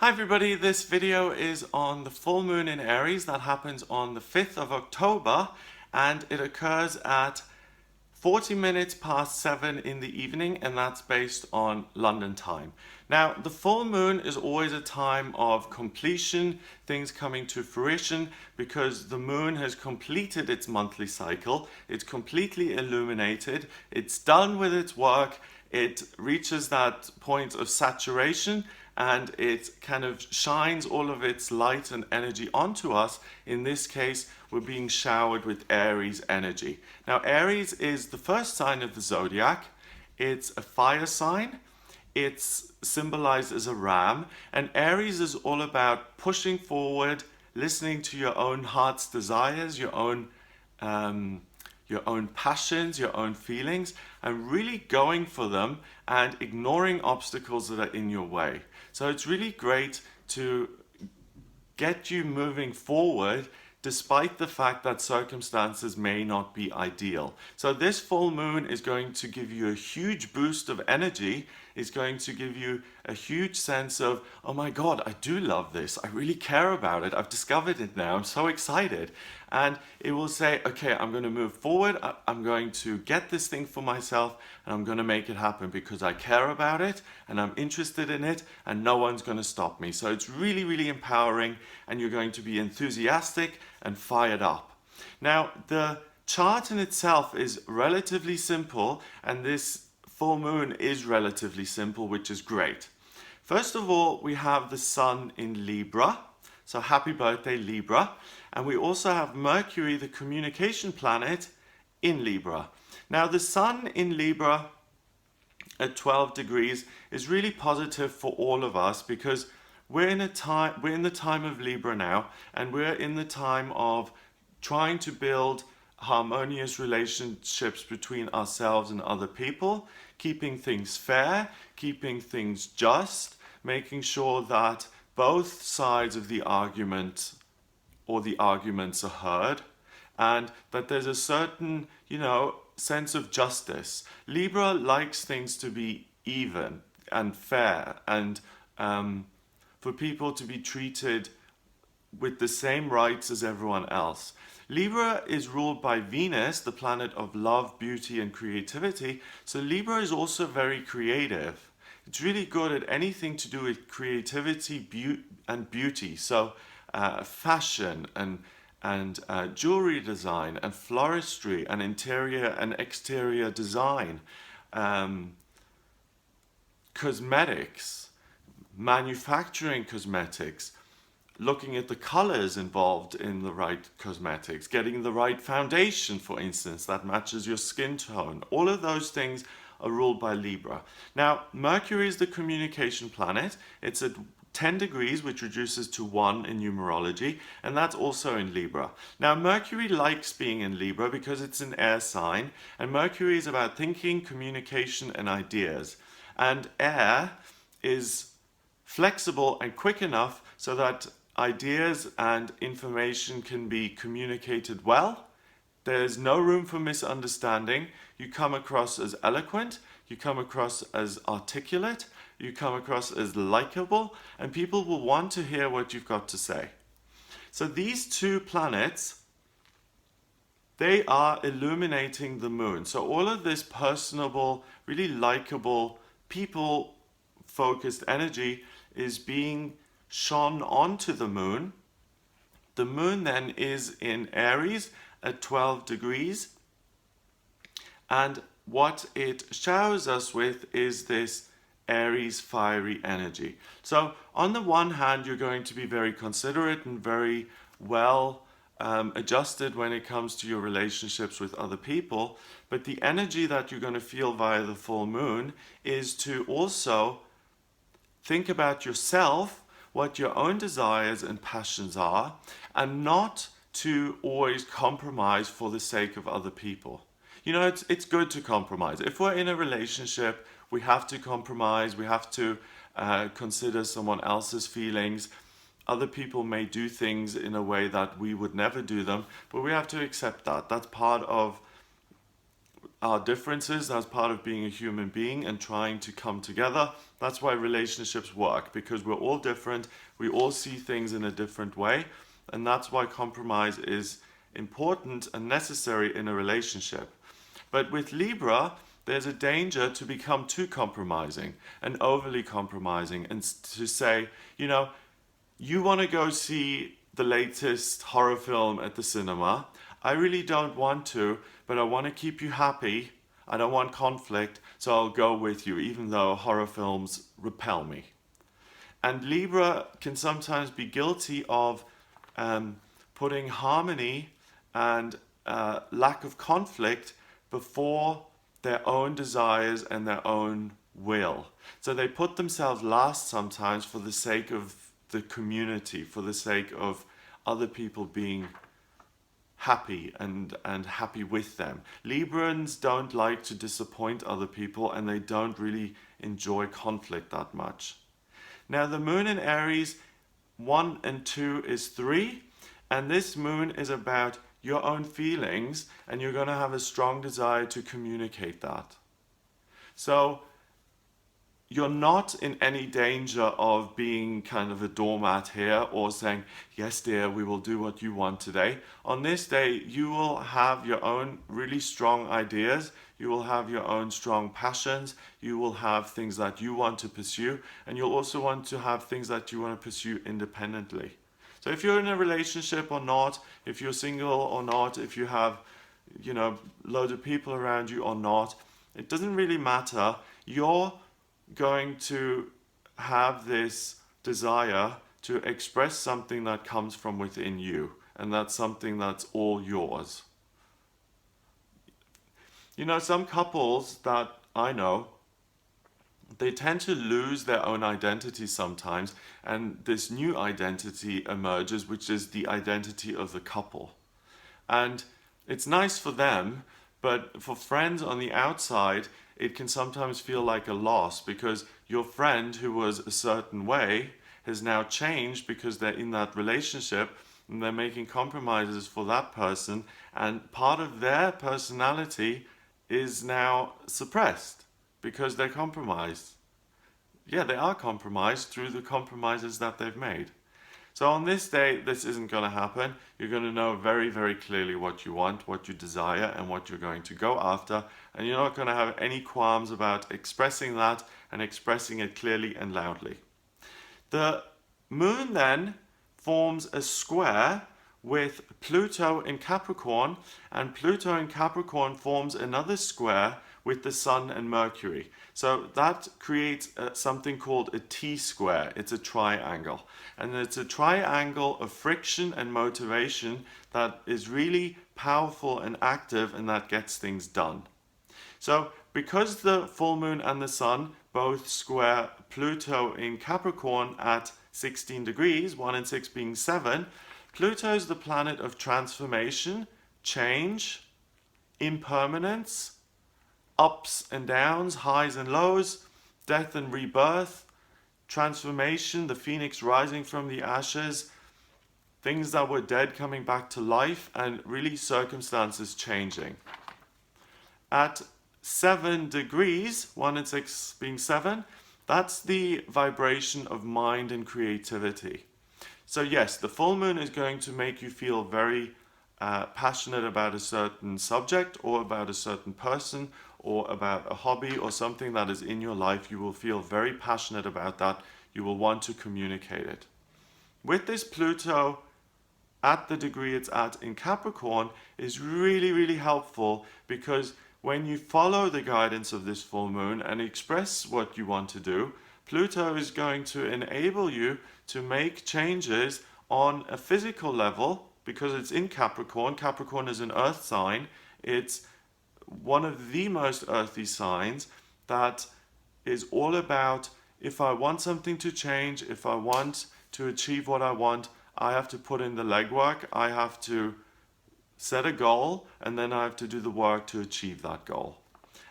Hi everybody, this video is on the full moon in Aries that happens on the 5th of October and it occurs at 40 minutes past 7 in the evening, and that's based on London time. Now, the full moon is always a time of completion, things coming to fruition, because the moon has completed its monthly cycle, it's completely illuminated, it's done with its work, it reaches that point of saturation, and it kind of shines all of its light and energy onto us. In this case, we're being showered with Aries energy. Now, Aries is the first sign of the zodiac. It's a fire sign. It's symbolized as a ram. And Aries is all about pushing forward, listening to your own heart's desires, your own passions, your own feelings, and really going for them and ignoring obstacles that are in your way. So it's really great to get you moving forward despite the fact that circumstances may not be ideal. So this full moon is going to give you a huge boost of energy. It's going to give you a huge sense of, oh my God, I do love this. I really care about it. I've discovered it now. I'm so excited. And it will say, okay, I'm going to move forward. I'm going to get this thing for myself and I'm going to make it happen because I care about it and I'm interested in it and no one's going to stop me. So it's really, really empowering and you're going to be enthusiastic and fired up. Now, the chart in itself is relatively simple, and this full moon is relatively simple, which is great. First of all, we have the sun in Libra. So happy birthday, Libra. And we also have Mercury, the communication planet, in Libra. Now, the sun in Libra at 12 degrees is really positive for all of us because we're in the time of Libra now, and we're in the time of trying to build harmonious relationships between ourselves and other people, keeping things fair, keeping things just, making sure that both sides of the argument or the arguments are heard, and that there's a certain, sense of justice. Libra likes things to be even and fair, and for people to be treated with the same rights as everyone else. Libra is ruled by Venus, the planet of love, beauty, and creativity. So Libra is also very creative. It's really good at anything to do with creativity and beauty. So fashion and jewelry design and floristry and interior and exterior design, cosmetics, manufacturing cosmetics, looking at the colors involved in the right cosmetics, getting the right foundation, for instance, that matches your skin tone. All of those things are ruled by Libra. Now, Mercury is the communication planet. It's at 10 degrees, which reduces to 1 in numerology, and that's also in Libra. Now, Mercury likes being in Libra because it's an air sign, and Mercury is about thinking, communication, and ideas. And air is flexible and quick enough so that ideas and information can be communicated well. There's no room for misunderstanding. You come across as eloquent, you come across as articulate, you come across as likable, and people will want to hear what you've got to say. So these two planets, they are illuminating the moon. So all of this personable, really likable, people-focused energy is being shone onto the moon. The moon then is in Aries at 12 degrees. And what it showers us with is this Aries fiery energy. So on the one hand, you're going to be very considerate and very well adjusted when it comes to your relationships with other people. But the energy that you're going to feel via the full moon is to also think about yourself, what your own desires and passions are, and not to always compromise for the sake of other people. It's good to compromise. If we're in a relationship, we have to compromise. We have to consider someone else's feelings. Other people may do things in a way that we would never do them, but we have to accept that. That's part of our differences as part of being a human being and trying to come together. That's why relationships work, because we're all different. We all see things in a different way. And that's why compromise is important and necessary in a relationship. But with Libra, there's a danger to become too compromising and overly compromising and to say, you want to go see the latest horror film at the cinema. I really don't want to, but I want to keep you happy. I don't want conflict, so I'll go with you, even though horror films repel me. And Libra can sometimes be guilty of putting harmony and lack of conflict before their own desires and their own will. So they put themselves last sometimes for the sake of the community, for the sake of other people being happy and happy with them. Librans don't like to disappoint other people, and they don't really enjoy conflict that much. Now the moon in Aries 1 and 2 is 3, and this moon is about your own feelings, and you're going to have a strong desire to communicate that. So you're not in any danger of being kind of a doormat here or saying, yes dear, we will do what you want today. On this day, you will have your own really strong ideas. You will have your own strong passions. You will have things that you want to pursue, and you'll also want to have things that you want to pursue independently. So if you're in a relationship or not, if you're single or not, if you have, loads of people around you or not, it doesn't really matter. You're going to have this desire to express something that comes from within you, and that's something that's all yours. Some couples that I know, they tend to lose their own identity sometimes, and this new identity emerges, which is the identity of the couple. And it's nice for them, but for friends on the outside, it can sometimes feel like a loss, because your friend who was a certain way has now changed because they're in that relationship and they're making compromises for that person, and part of their personality is now suppressed because they're compromised. Yeah, they are compromised through the compromises that they've made. So on this day, this isn't going to happen. You're going to know very, very clearly what you want, what you desire, and what you're going to go after. And you're not going to have any qualms about expressing that and expressing it clearly and loudly. The moon then forms a square with Pluto in Capricorn, and Pluto in Capricorn forms another square with the Sun and Mercury. So that creates something called a T-square. It's a triangle. And it's a triangle of friction and motivation that is really powerful and active, and that gets things done. So because the full moon and the Sun both square Pluto in Capricorn at 16 degrees, 1 and 6 being 7, Pluto is the planet of transformation, change, impermanence, ups and downs, highs and lows, death and rebirth, transformation, the phoenix rising from the ashes, things that were dead coming back to life, and really circumstances changing. At 7 degrees, 1 and 6 being 7, that's the vibration of mind and creativity. So yes, the full moon is going to make you feel very passionate about a certain subject or about a certain person or about a hobby or something that is in your life. You will feel very passionate about that. You will want to communicate it. With this Pluto at the degree it's at in Capricorn is really, really helpful, because when you follow the guidance of this full moon and express what you want to do, Pluto is going to enable you to make changes on a physical level, because it's in Capricorn. Capricorn is an earth sign. It's one of the most earthy signs that is all about, if I want something to change, if I want to achieve what I want, I have to put in the legwork. I have to set a goal, and then I have to do the work to achieve that goal.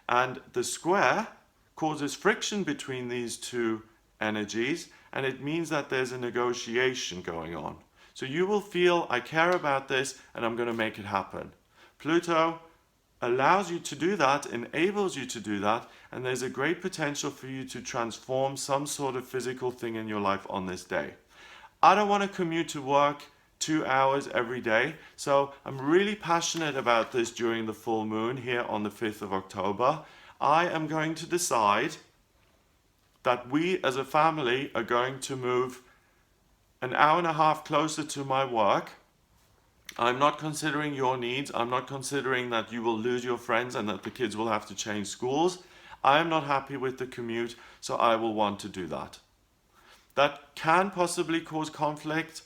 And the square causes friction between these two energies, and it means that there's a negotiation going on. So you will feel, I care about this and I'm going to make it happen. Pluto allows you to do that, enables you to do that, and there's a great potential for you to transform some sort of physical thing in your life on this day. I don't want to commute to work 2 hours every day, so I'm really passionate about this during the full moon here on the 5th of October. I am going to decide that we as a family are going to move an hour and a half closer to my work. I'm not considering your needs. I'm not considering that you will lose your friends and that the kids will have to change schools. I am not happy with the commute, so I will want to do that. That can possibly cause conflict,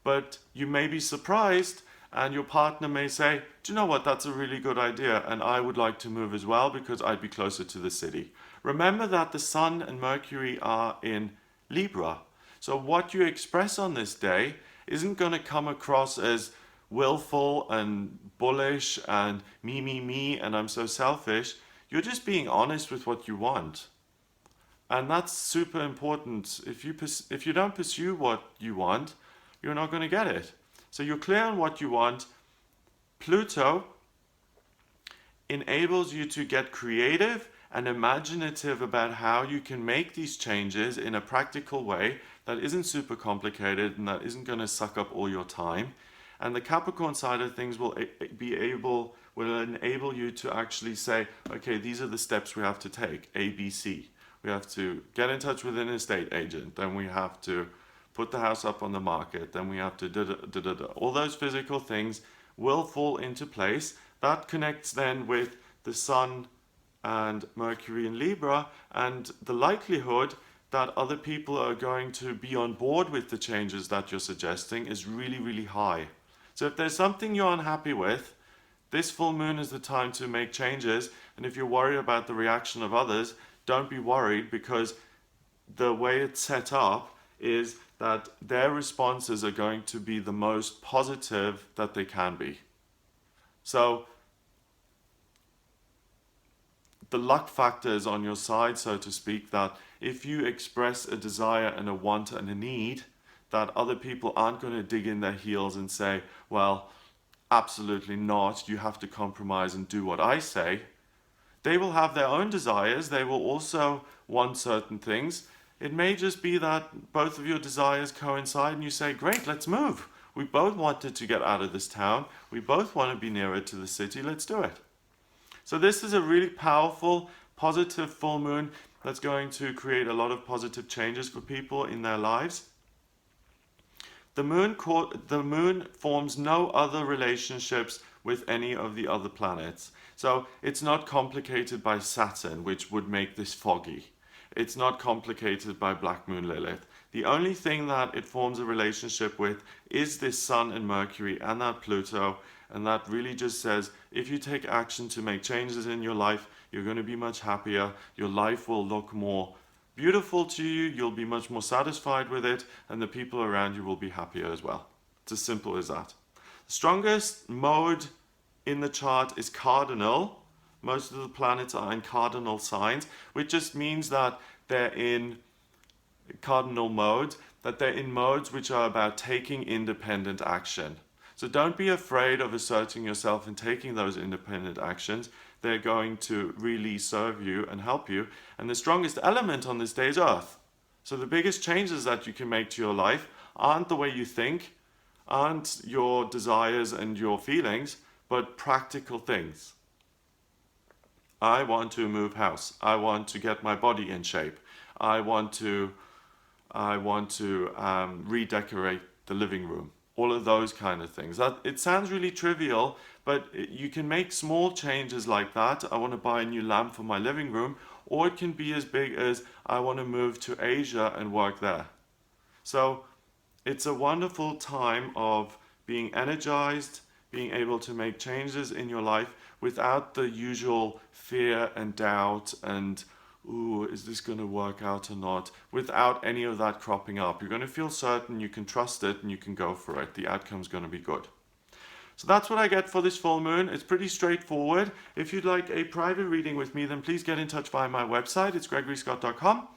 but you may be surprised and your partner may say, do you know what, that's a really good idea and I would like to move as well because I'd be closer to the city. Remember that the Sun and Mercury are in Libra. So what you express on this day isn't going to come across as willful and bullish and me, and I'm so selfish. You're just being honest with what you want. And that's super important. If you don't pursue what you want, you're not going to get it. So you're clear on what you want. Pluto enables you to get creative and imaginative about how you can make these changes in a practical way that isn't super complicated and that isn't going to suck up all your time. And the Capricorn side of things will enable you to actually say, okay, these are the steps we have to take, A, B, C. We have to get in touch with an estate agent, then we have to put the house up on the market, then we have to da-da-da-da-da. All those physical things will fall into place. That connects then with the Sun and Mercury in Libra, and the likelihood that other people are going to be on board with the changes that you're suggesting is really, really high. So if there's something you're unhappy with, this full moon is the time to make changes. And if you're worried about the reaction of others, don't be worried, because the way it's set up is that their responses are going to be the most positive that they can be. So the luck factor is on your side, so to speak, that if you express a desire and a want and a need, that other people aren't going to dig in their heels and say, well, absolutely not, you have to compromise and do what I say. They will have their own desires. They will also want certain things. It may just be that both of your desires coincide and you say, great, let's move. We both wanted to get out of this town. We both want to be nearer to the city. Let's do it. So this is a really powerful, positive full moon that's going to create a lot of positive changes for people in their lives. The moon forms no other relationships with any of the other planets. So it's not complicated by Saturn, which would make this foggy. It's not complicated by Black Moon Lilith. The only thing that it forms a relationship with is this Sun and Mercury and that Pluto. And that really just says, if you take action to make changes in your life, you're going to be much happier. Your life will look more beautiful to you. You'll be much more satisfied with it. And the people around you will be happier as well. It's as simple as that. The strongest mode in the chart is cardinal. Most of the planets are in cardinal signs, which just means that they're in cardinal mode, that they're in modes which are about taking independent action. So don't be afraid of asserting yourself and taking those independent actions. They're going to really serve you and help you. And the strongest element on this day is Earth. So the biggest changes that you can make to your life aren't the way you think, aren't your desires and your feelings, but practical things. I want to move house. I want to get my body in shape. I want to redecorate the living room. All of those kind of things. It sounds really trivial, but you can make small changes like that. I want to buy a new lamp for my living room, or it can be as big as I want to move to Asia and work there. So it's a wonderful time of being energized, being able to make changes in your life without the usual fear and doubt and, ooh, is this going to work out or not? Without any of that cropping up. You're going to feel certain, you can trust it, and you can go for it. The outcome's going to be good. So that's what I get for this full moon. It's pretty straightforward. If you'd like a private reading with me, then please get in touch via my website. It's gregoryscott.com.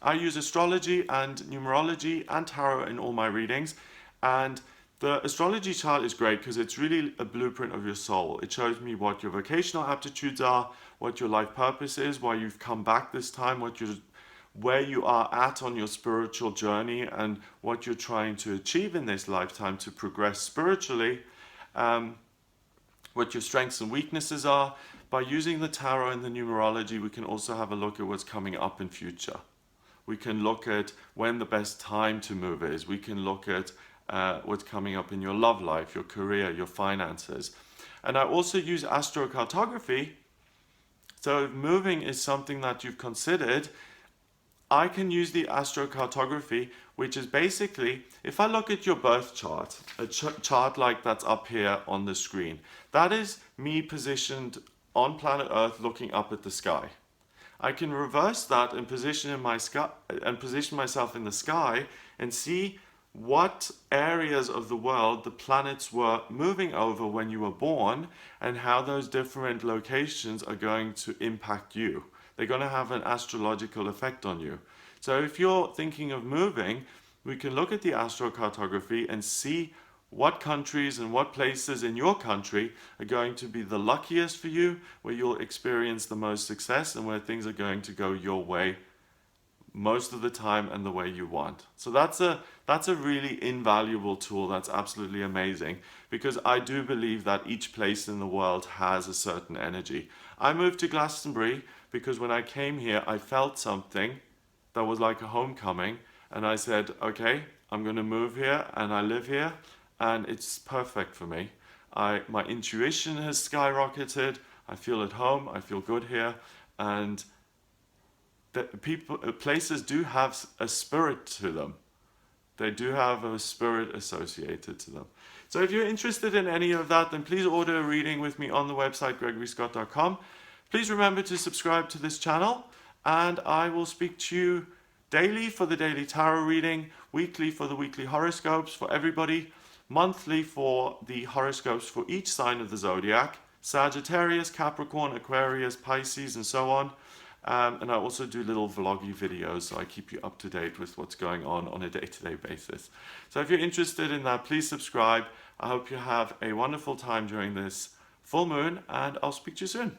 I use astrology and numerology and tarot in all my readings. And The astrology chart is great because it's really a blueprint of your soul. It shows me what your vocational aptitudes are, what your life purpose is, why you've come back this time, where you are at on your spiritual journey, and what you're trying to achieve in this lifetime to progress spiritually, what your strengths and weaknesses are. By using the tarot and the numerology, we can also have a look at what's coming up in future. We can look at when the best time to move is. We can look at what's coming up in your love life, your career, your finances. And I also use astrocartography. So if moving is something that you've considered, I can use the astrocartography, which is basically, if I look at your birth chart, a chart like that's up here on the screen, that is me positioned on planet Earth looking up at the sky. I can reverse that and position myself in the sky and see what areas of the world the planets were moving over when you were born, and how those different locations are going to impact you. They're going to have an astrological effect on you. So if you're thinking of moving, we can look at the astrocartography and see what countries and what places in your country are going to be the luckiest for you, where you'll experience the most success, and where things are going to go your way most of the time and the way you want. So that's a really invaluable tool. That's absolutely amazing, because I do believe that each place in the world has a certain energy. I moved to Glastonbury because when I came here, I felt something that was like a homecoming, and I said, okay, I'm going to move here, and I live here, and it's perfect for me. My intuition has skyrocketed. I feel at home. I feel good here, and places do have a spirit to them. They do have a spirit associated to them. So if you're interested in any of that, then please order a reading with me on the website gregoryscott.com. Please remember to subscribe to this channel, and I will speak to you daily for the daily tarot reading, weekly for the weekly horoscopes for everybody, monthly for the horoscopes for each sign of the zodiac: Sagittarius, Capricorn, Aquarius, Pisces, and so on. And I also do little vloggy videos, so I keep you up to date with what's going on a day-to-day basis. So if you're interested in that, please subscribe. I hope you have a wonderful time during this full moon, and I'll speak to you soon.